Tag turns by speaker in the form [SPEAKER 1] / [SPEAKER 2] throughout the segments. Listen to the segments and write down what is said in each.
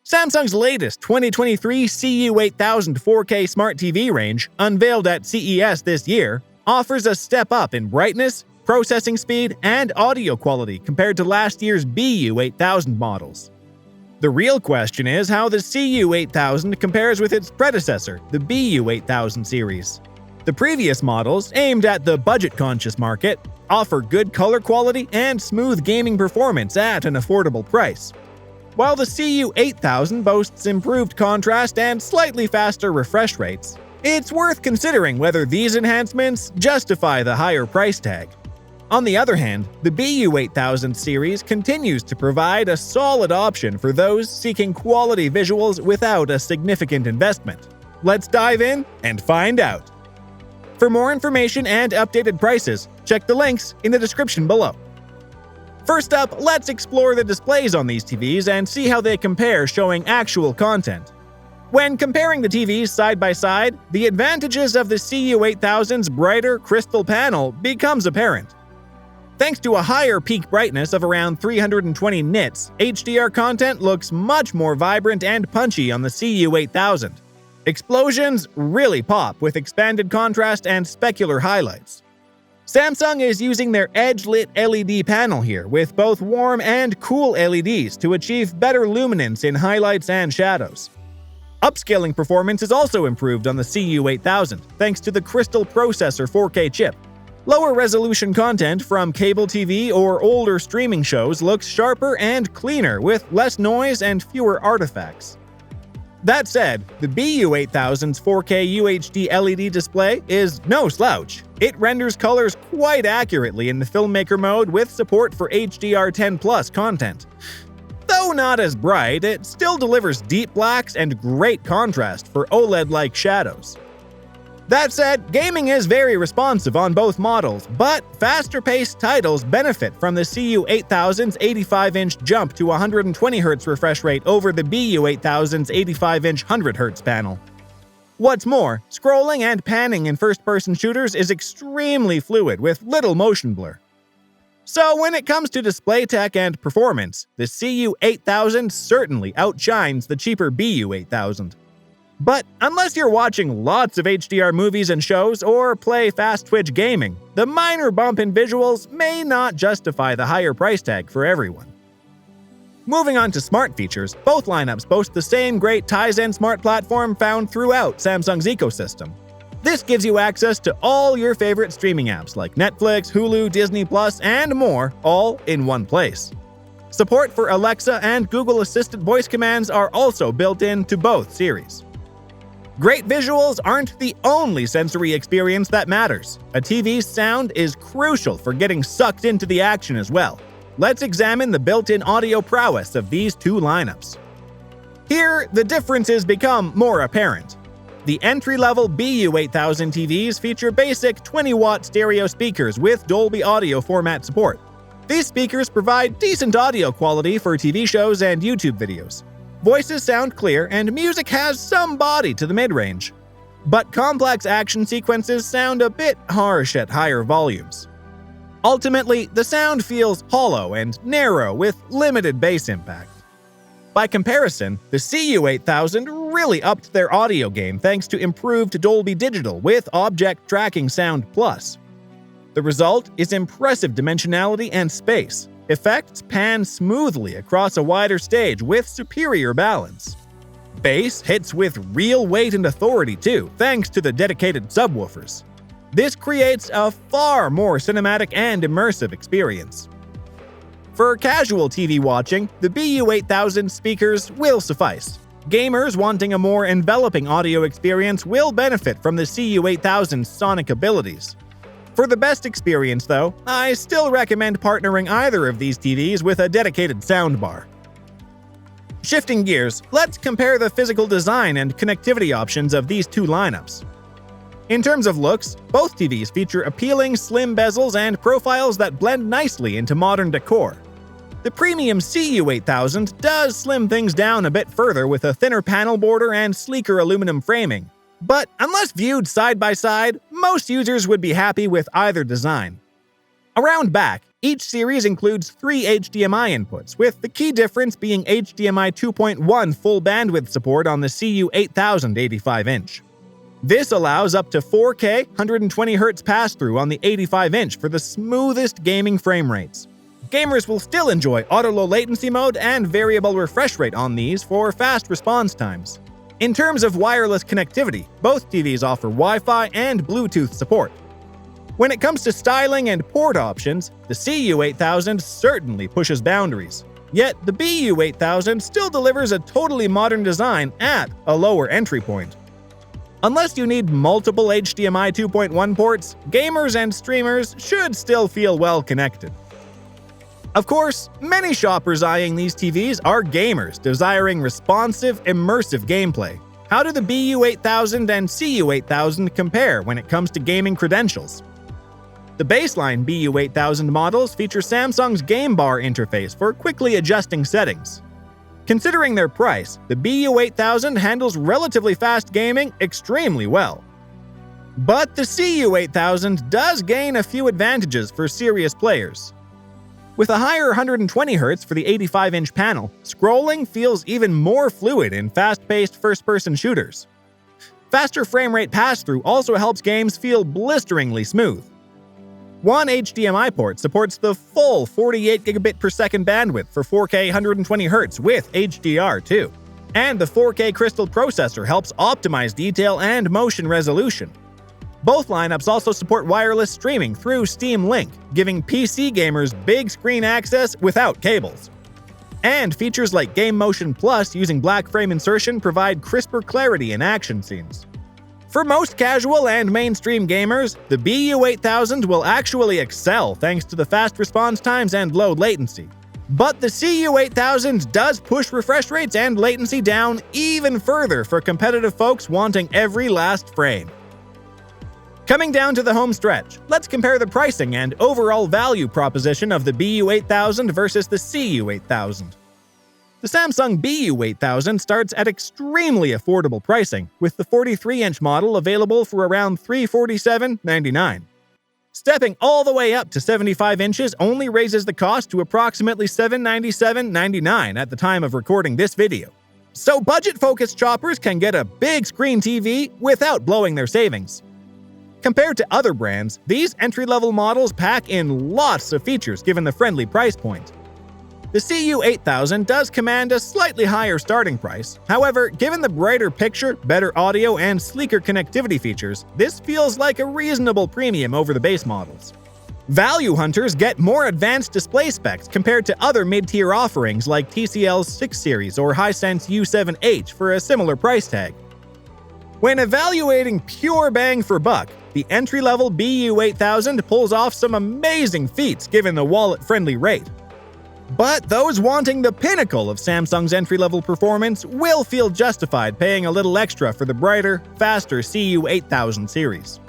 [SPEAKER 1] Samsung's latest 2023 CU8000 4K Smart TV range, unveiled at CES this year, offers a step up in brightness, processing speed, and audio quality compared to last year's BU8000 models. The real question is how the CU8000 compares with its predecessor, the BU8000 series. The previous models, aimed at the budget-conscious market, offer good color quality and smooth gaming performance at an affordable price. While the CU8000 boasts improved contrast and slightly faster refresh rates, it's worth considering whether these enhancements justify the higher price tag. On the other hand, the BU8000 series continues to provide a solid option for those seeking quality visuals without a significant investment. Let's dive in and find out. For more information and updated prices, check the links in the description below. First up, let's explore the displays on these TVs and see how they compare showing actual content. When comparing the TVs side by side, the advantages of the CU8000's brighter crystal panel becomes apparent. Thanks to a higher peak brightness of around 320 nits, HDR content looks much more vibrant and punchy on the CU8000. Explosions really pop with expanded contrast and specular highlights. Samsung is using their edge-lit LED panel here with both warm and cool LEDs to achieve better luminance in highlights and shadows. Upscaling performance is also improved on the CU8000 thanks to the Crystal Processor 4K chip. Lower resolution content from cable TV or older streaming shows looks sharper and cleaner with less noise and fewer artifacts. That said, the BU8000's 4K UHD LED display is no slouch. It renders colors quite accurately in the filmmaker mode with support for HDR10+ content. Though not as bright, it still delivers deep blacks and great contrast for OLED-like shadows. That said, gaming is very responsive on both models, but faster-paced titles benefit from the CU8000's 85-inch jump to 120Hz refresh rate over the BU8000's 85-inch 100Hz panel. What's more, scrolling and panning in first-person shooters is extremely fluid with little motion blur. So when it comes to display tech and performance, the CU8000 certainly outshines the cheaper BU8000. But unless you're watching lots of HDR movies and shows or play fast-twitch gaming, the minor bump in visuals may not justify the higher price tag for everyone. Moving on to smart features, both lineups boast the same great Tizen smart platform found throughout Samsung's ecosystem. This gives you access to all your favorite streaming apps like Netflix, Hulu, Disney+, and more, all in one place. Support for Alexa and Google-assisted voice commands are also built into both series. Great visuals aren't the only sensory experience that matters. A TV's sound is crucial for getting sucked into the action as well. Let's examine the built-in audio prowess of these two lineups. Here, the differences become more apparent. The entry-level BU8000 TVs feature basic 20-watt stereo speakers with Dolby Audio format support. These speakers provide decent audio quality for TV shows and YouTube videos. Voices sound clear, and music has some body to the mid-range. But complex action sequences sound a bit harsh at higher volumes. Ultimately, the sound feels hollow and narrow with limited bass impact. By comparison, the CU8000 really upped their audio game thanks to improved Dolby Digital with Object Tracking Sound Plus. The result is impressive dimensionality and space. Effects pan smoothly across a wider stage with superior balance. Bass hits with real weight and authority too, thanks to the dedicated subwoofers. This creates a far more cinematic and immersive experience. For casual TV watching, the BU8000 speakers will suffice. Gamers wanting a more enveloping audio experience will benefit from the CU8000's sonic abilities. For the best experience, though, I still recommend partnering either of these TVs with a dedicated soundbar. Shifting gears, let's compare the physical design and connectivity options of these two lineups. In terms of looks, both TVs feature appealing slim bezels and profiles that blend nicely into modern decor. The premium CU8000 does slim things down a bit further with a thinner panel border and sleeker aluminum framing. But unless viewed side by side, most users would be happy with either design. Around back, Each series includes 3 HDMI inputs, with the key difference being HDMI 2.1 full bandwidth support on the CU8000 85-inch. This allows up to 4K 120Hz pass-through on the 85-inch for the smoothest gaming frame rates. Gamers will still enjoy auto-low latency mode and variable refresh rate on these for fast response times. In terms of wireless connectivity, both TVs offer Wi-Fi and Bluetooth support. When it comes to styling and port options, the CU8000 certainly pushes boundaries. Yet, the BU8000 still delivers a totally modern design at a lower entry point. Unless you need multiple HDMI 2.1 ports, gamers and streamers should still feel well connected. Of course, many shoppers eyeing these TVs are gamers desiring responsive, immersive gameplay. How do the BU8000 and CU8000 compare when it comes to gaming credentials? The baseline BU8000 models feature Samsung's Game Bar interface for quickly adjusting settings. Considering their price, the BU8000 handles relatively fast gaming extremely well. But the CU8000 does gain a few advantages for serious players. With a higher 120Hz for the 85-inch panel, scrolling feels even more fluid in fast-paced first-person shooters. Faster frame rate pass-through also helps games feel blisteringly smooth. One HDMI port supports the full 48 gigabit per second bandwidth for 4K 120Hz with HDR2. And the 4K Crystal processor helps optimize detail and motion resolution. Both lineups also support wireless streaming through Steam Link, giving PC gamers big screen access without cables. And features like Game Motion Plus using black frame insertion provide crisper clarity in action scenes. For most casual and mainstream gamers, the BU8000 will actually excel thanks to the fast response times and low latency. But the CU8000 does push refresh rates and latency down even further for competitive folks wanting every last frame. Coming down to the home stretch, let's compare the pricing and overall value proposition of the BU8000 versus the CU8000. The Samsung BU8000 starts at extremely affordable pricing, with the 43-inch model available for around $347.99. Stepping all the way up to 75 inches only raises the cost to approximately $797.99 at the time of recording this video. So budget-focused shoppers can get a big screen TV without blowing their savings. Compared to other brands, these entry-level models pack in lots of features given the friendly price point. The CU8000 does command a slightly higher starting price. However, given the brighter picture, better audio, and sleeker connectivity features, this feels like a reasonable premium over the base models. Value hunters get more advanced display specs compared to other mid-tier offerings like TCL's 6 Series or Hisense U7H for a similar price tag. When evaluating pure bang for buck, the entry-level BU8000 pulls off some amazing feats given the wallet-friendly rate. But those wanting the pinnacle of Samsung's entry-level performance will feel justified paying a little extra for the brighter, faster CU8000 series.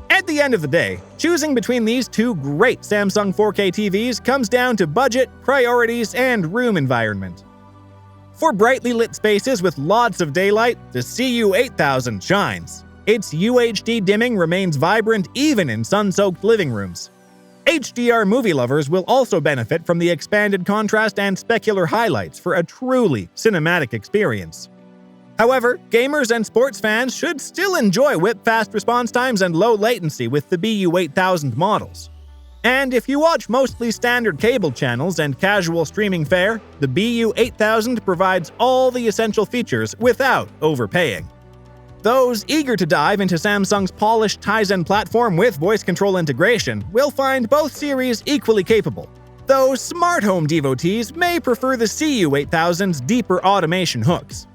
[SPEAKER 1] At the end of the day, choosing between these two great Samsung 4K TVs comes down to budget, priorities, and room environment. For brightly lit spaces with lots of daylight, the CU8000 shines. Its UHD dimming remains vibrant even in sun-soaked living rooms. HDR movie lovers will also benefit from the expanded contrast and specular highlights for a truly cinematic experience. However, gamers and sports fans should still enjoy whip-fast response times and low latency with the BU8000 models. And if you watch mostly standard cable channels and casual streaming fare, the BU8000 provides all the essential features without overpaying. Those eager to dive into Samsung's polished Tizen platform with voice control integration will find both series equally capable, though smart home devotees may prefer the CU8000's deeper automation hooks.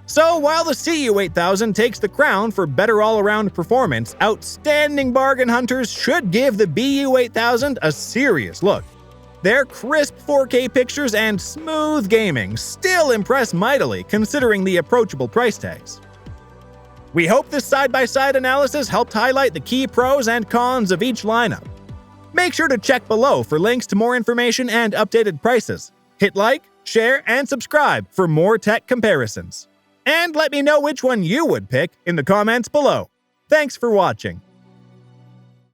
[SPEAKER 1] So while the CU8000 takes the crown for better all-around performance, outstanding bargain hunters should give the BU8000 a serious look. Their crisp 4K pictures and smooth gaming still impress mightily considering the approachable price tags. We hope this side-by-side analysis helped highlight the key pros and cons of each lineup. Make sure to check below for links to more information and updated prices. Hit like, share, and subscribe for more tech comparisons. And let me know which one you would pick in the comments below. Thanks for watching.